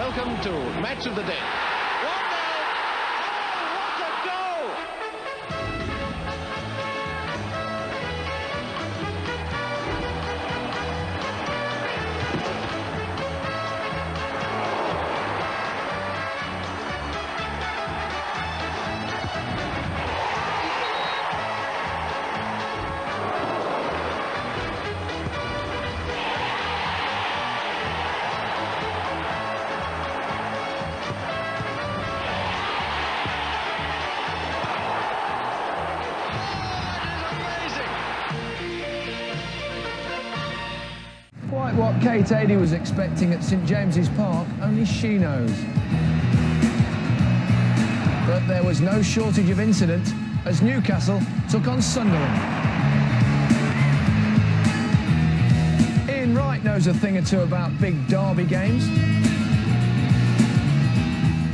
Welcome to Match of the Day. 1-0. Oh, what a goal! Quite what Kate Adie was expecting at St James's Park, only she knows. But there was no shortage of incident as Newcastle took on Sunderland. Ian Wright knows a thing or two about big derby games.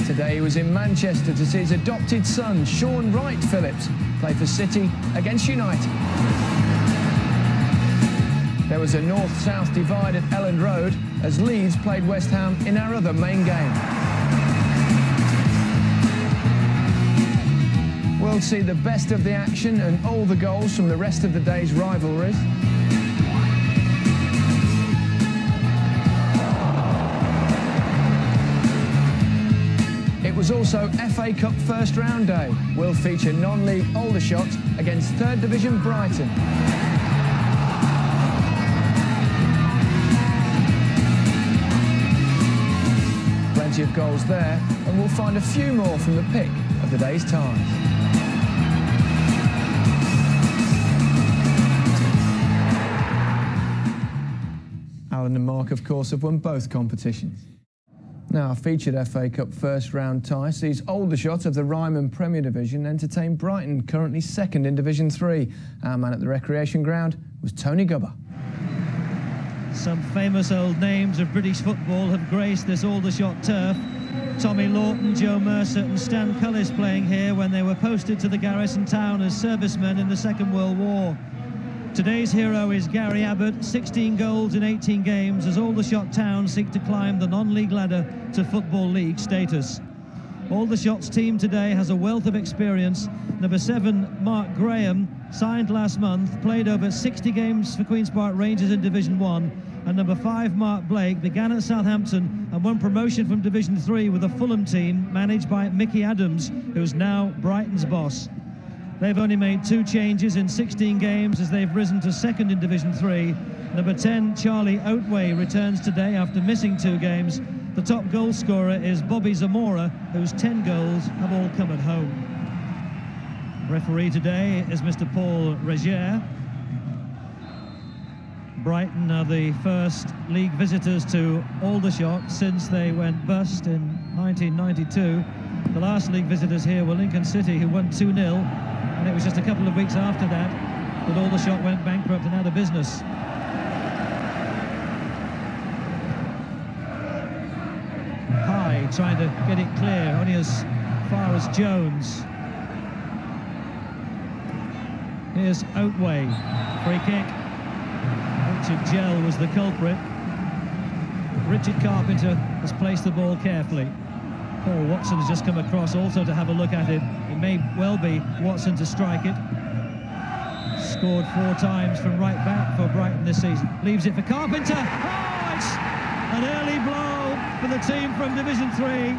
Today he was in Manchester to see his adopted son, Sean Wright Phillips, play for City against United. There was a north-south divide at Elland Road as Leeds played West Ham in our other main game. We'll see the best of the action and all the goals from the rest of the day's rivalries. It was also FA Cup first round day. We'll feature non-league Aldershot against 3rd Division Brighton. Plenty of goals there, and we'll find a few more from the pick of the day's ties. Alan and Mark, of course, have won both competitions. Now, our featured FA Cup first round tie sees Aldershot of the Ryman Premier Division entertain Brighton, currently 2nd in Division 3. Our man at the recreation ground was Tony Gubber. Some famous old names of British football have graced this Aldershot turf. Tommy Lawton, Joe Mercer and Stan Cullis playing here when they were posted to the garrison town as servicemen in the Second World War. Today's hero is Gary Abbott, 16 goals in 18 games as Aldershot Town seek to climb the non-league ladder to Football League status. Aldershot's team today has a wealth of experience. Number 7, Mark Graham, signed last month, played over 60 games for Queen's Park Rangers in Division 1. And number 5, Mark Blake, began at Southampton and won promotion from Division 3 with a Fulham team managed by Micky Adams, who's now Brighton's boss. They've only made 2 changes in 16 games as they've risen to 2nd in Division 3. Number 10, Charlie Oatway, returns today after missing 2 games. The top goal scorer is Bobby Zamora, whose 10 goals have all come at home. Referee today is Mr. Paul REJER. Brighton are the first league visitors to Aldershot since they went bust in 1992. The last league visitors here were Lincoln City, who won 2-0, and it was just a couple of weeks after that that Aldershot went bankrupt and out of business. High, trying to get it clear, only as far as Jones. Here's Oatway, free kick. Richard Gell was the culprit. Richard Carpenter has placed the ball carefully. Paul Watson has just come across also to have a look at it. It may well be Watson to strike it. Scored 4 times from right back for Brighton this season. Leaves it for Carpenter. Oh, it's an early blow for the team from Division 3.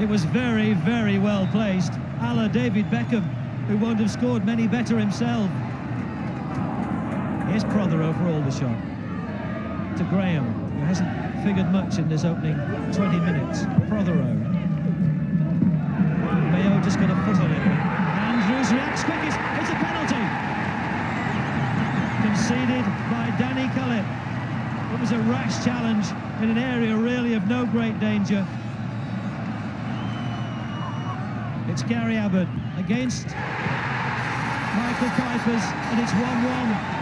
It was very, very well placed. A la David Beckham, who won't have scored many better himself. Here's Prothero for Aldershot. To Graham, who hasn't figured much in this opening 20 minutes. Prothero. Mayo just got a foot on it. Andrews reacts quick. It's a penalty. Conceded by Danny Cullip. It was a rash challenge in an area really of no great danger. It's Gary Abbott against Michael Kuipers, and it's 1-1.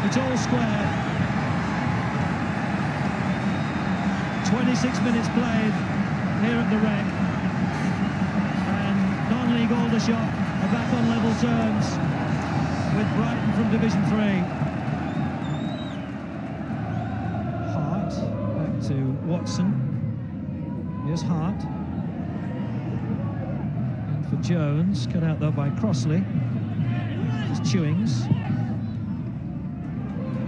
It's all square. 26 minutes played here at the Rec. And non-league Aldershot are back on level terms with Brighton from Division 3. to Watson. Here's Hart. And for Jones, cut out though by Crossley. It's Chewings.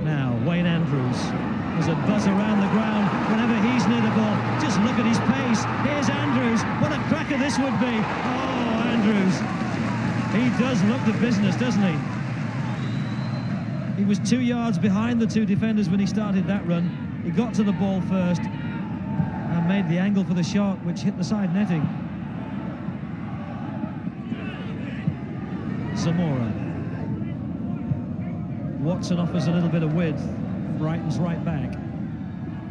Now, Wayne Andrews. There's a buzz around the ground whenever he's near the ball. Just look at his pace. Here's Andrews. What a cracker this would be. Oh, Andrews. He does look the business, doesn't he? He was 2 yards behind the two defenders when he started that run. He got to the ball first and made the angle for the shot, which hit the side netting. Zamora. Watson offers a little bit of width. Brighton's right back.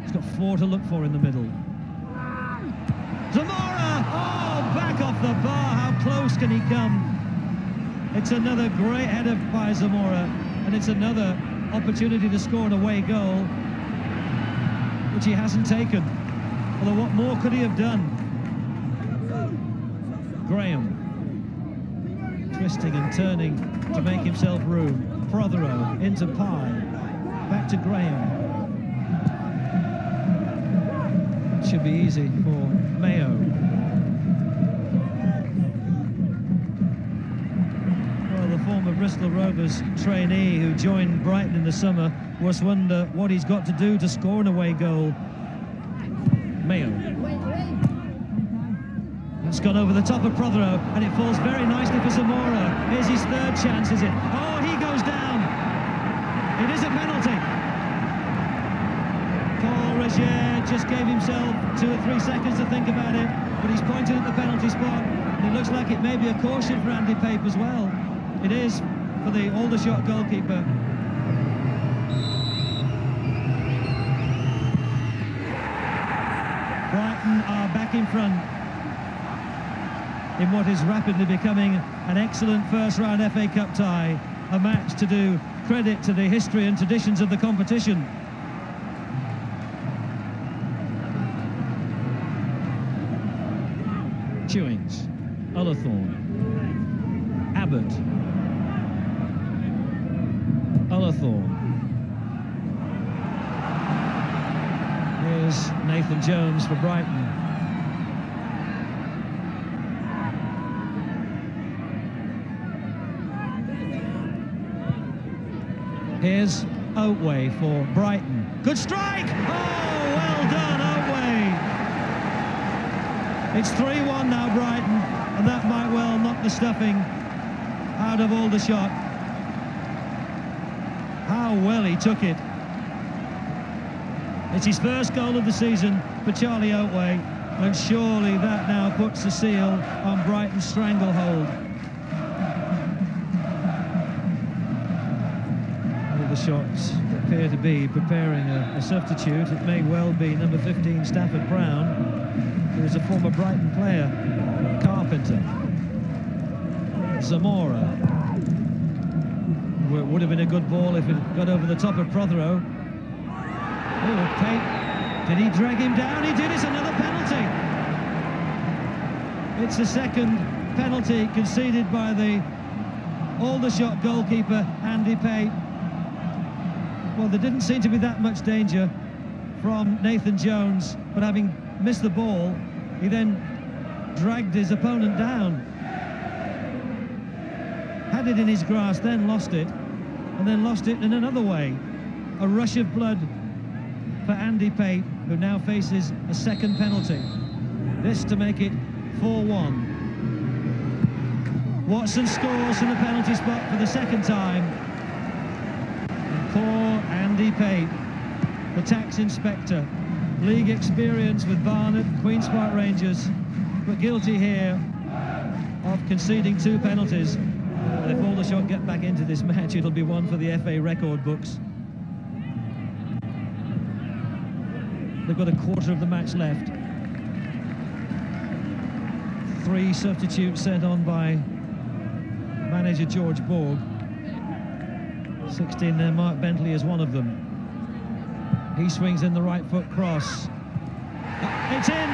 He's got 4 to look for in the middle. Zamora! Oh, back off the bar. How close can he come? It's another great header by Zamora, and it's another opportunity to score an away goal, which he hasn't taken. Although what more could he have done? Graham. Twisting and turning to make himself room. Prothero into Pye. Back to Graham. Should be easy for Mayo. Well, the former Bristol Rovers trainee who joined Brighton in the summer must wonder what he's got to do to score an away goal. Mayo. It's gone over the top of Prothero, and it falls very nicely for Zamora. Here's his third chance, is it? Oh, he goes down. It is a penalty. REJER just gave himself 2 or 3 seconds to think about it, but he's pointed at the penalty spot, and it looks like it may be a caution for Andy Pape as well. It is for the Aldershot goalkeeper. Brighton are back in front in what is rapidly becoming an excellent first-round FA Cup tie, a match to do credit to the history and traditions of the competition. Chewings, Ullathorne, Abbott, Ullathorne. Here's Nathan Jones for Brighton. Here's Oatway for Brighton. Good strike! Oh, well done, Oatway! It's 3-1 now, Brighton, and that might well knock the stuffing out of Aldershot. How well he took it. It's his first goal of the season for Charlie Oatway, and surely that now puts the seal on Brighton's stranglehold. Shots appear to be preparing a substitute. It may well be number 15 Stafford Brown, who is a former Brighton player. Carpenter, Zamora. Would have been a good ball if it got over the top of Prothero. Oh, Pape, did he drag him down? He did. It's another penalty. It's the second penalty conceded by the Aldershot goalkeeper Andy Pape. Well, there didn't seem to be that much danger from Nathan Jones, but having missed the ball, he then dragged his opponent down. Had it in his grasp, then lost it, and then lost it in another way. A rush of blood for Andy Pape, who now faces a second penalty. This to make it 4-1. Watson scores from the penalty spot for the second time. Poor Andy Pape, the tax inspector, league experience with Barnet, Queen's Park Rangers, but guilty here of conceding 2 penalties. And if Aldershot get back into this match, it'll be one for the FA record books. They've got a quarter of the match left. 3 substitutes sent on by manager George BORG. 16 there, Mark Bentley is one of them. He swings in the right foot cross. It's in!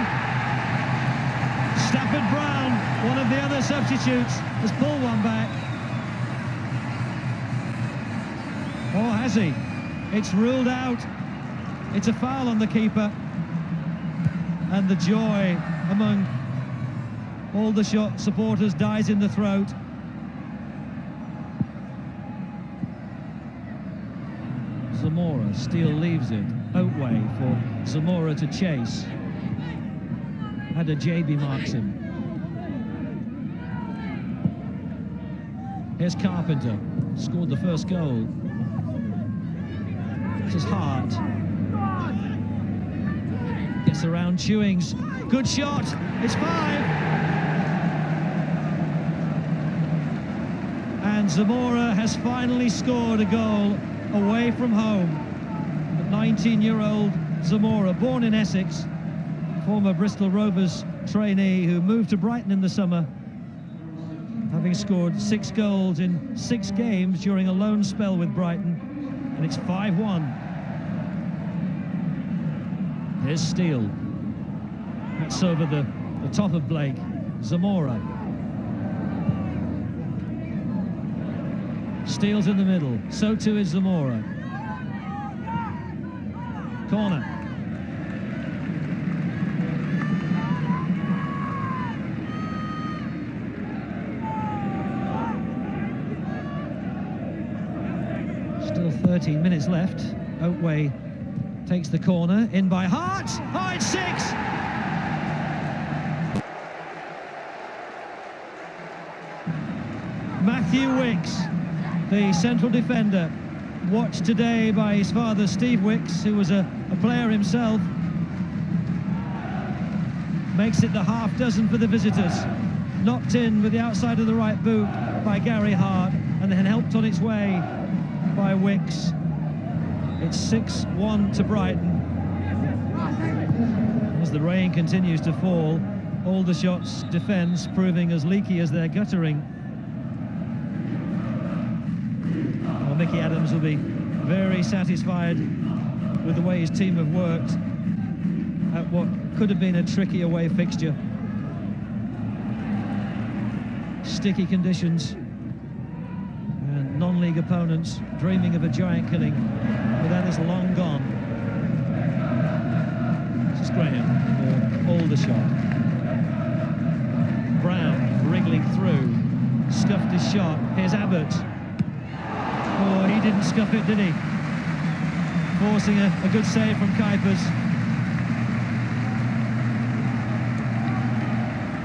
Stafford Brown, one of the other substitutes, has pulled one back. Or has he? It's ruled out. It's a foul on the keeper. and the joy among Aldershot supporters dies in the throat. Zamora, Steele leaves it. Oatway for Zamora to chase. JB marks him. Here's Carpenter, scored the first goal. This is Hart. Gets around Chewings. Good shot. It's 5. And Zamora has finally scored a goal away from home. The 19-year-old Zamora, born in Essex, former Bristol Rovers trainee who moved to Brighton in the summer, having scored 6 goals in 6 games during a loan spell with Brighton, and it's 5-1. Here's Steele. That's over the top of Blake. Zamora. Steele's in the middle. So too is Zamora. Corner. Still 13 minutes left. Oatway takes the corner, in by Hart. Oh, it's 6! Matthew Wicks, the central defender, watched today by his father Steve Wicks, who was a player himself, makes it the half dozen for the visitors. Knocked in with the outside of the right boot by Gary Hart, and then helped on its way by Wicks. It's 6-1 to Brighton. As the rain continues to fall, Aldershot's defence proving as leaky as their guttering. Well, Micky Adams will be very satisfied with the way his team have worked at what could have been a tricky away fixture. Sticky conditions and non-league opponents dreaming of a giant killing, but that is long gone. This is Graham for Aldershot. Brown wriggling through, scuffed his shot. Here's Abbott. Oh, he didn't scuff it, did he? Forcing a good save from Kuipers.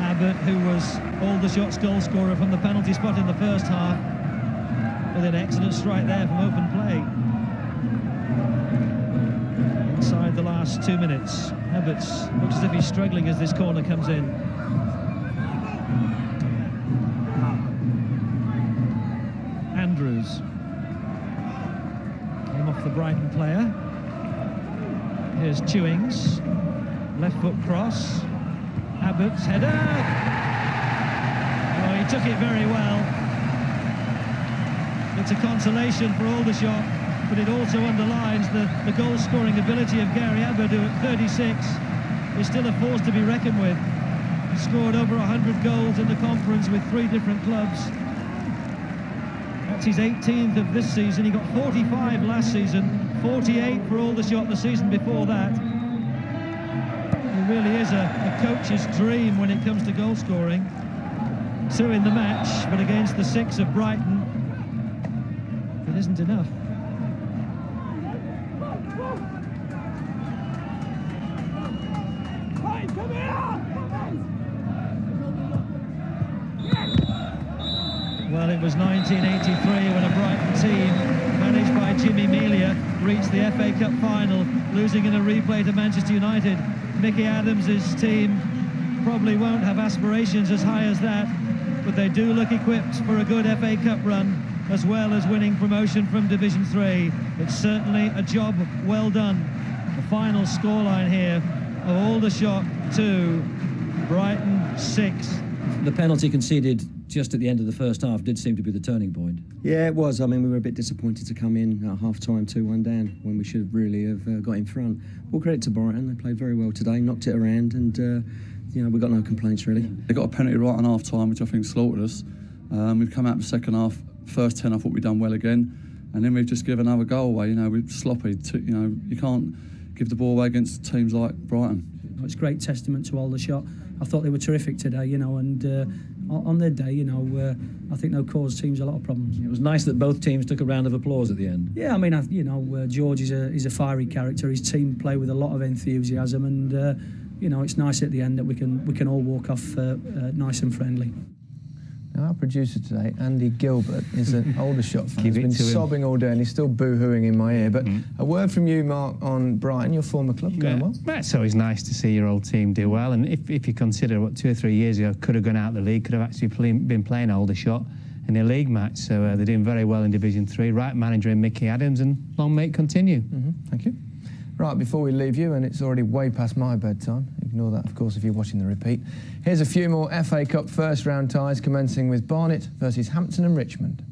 Abbott, who was Aldershot's goal scorer from the penalty spot in the first half, with an excellent strike there from open play. Inside the last 2 minutes, Abbott looks as if he's struggling as this corner comes in. Andrews. Came off the Brighton player. Here's Chewings. Left foot cross. Abbott's header. Oh, he took it very well. It's a consolation for Aldershot, but it also underlines the goal-scoring ability of Gary Abbott, who at 36 is still a force to be reckoned with. He scored over 100 goals in the conference with 3 different clubs. That's his 18th of this season. He got 45 last season, 48 for Aldershot the season before that. He really is a coach's dream when it comes to goal scoring. 2 in the match, but against the 6 of Brighton, it isn't enough. Well, it was 1983 when a Brighton team, managed by Jimmy Melia, reached the FA Cup final, losing in a replay to Manchester United. Micky Adams' team probably won't have aspirations as high as that, but they do look equipped for a good FA Cup run, as well as winning promotion from Division 3. It's certainly a job well done. The final scoreline here of Aldershot 2, Brighton 6. The penalty conceded just at the end of the first half did seem to be the turning point. Yeah, it was. I mean, we were a bit disappointed to come in at half-time 2-1 down when we should really have got in front. All credit to Brighton. They played very well today, knocked it around, and you know, we got no complaints really. They got a penalty right on half-time, which I think slaughtered us. We've come out the second half. First 10, I thought we'd done well again, and then we've just given another goal away. You know, we're sloppy. You know, you can't give the ball away against teams like Brighton. It's a great testament to Aldershot. I thought they were terrific today, you know, and on their day, you know, I think they'll cause teams a lot of problems. It was nice that both teams took a round of applause at the end. Yeah, I mean, you know, George is a fiery character. His team play with a lot of enthusiasm, and you know, it's nice at the end that we can all walk off nice and friendly. Now, our producer today, Andy Gilbert, is an Aldershot fan. He's been to him. sobbing all day and he's still boo-hooing in my ear. But a word from you, Mark, on Brighton, your former club, going well? It's always nice to see your old team do well. And if you consider what 2 or 3 years ago could have gone out of the league, could have actually been playing Aldershot in a league match. So they're doing very well in Division 3. Right manager in Micky Adams, and long may it continue. Thank you. Right, before we leave you, and it's already way past my bedtime, ignore that, of course, if you're watching the repeat, here's a few more FA Cup first-round ties, commencing with Barnet versus Hampton and Richmond.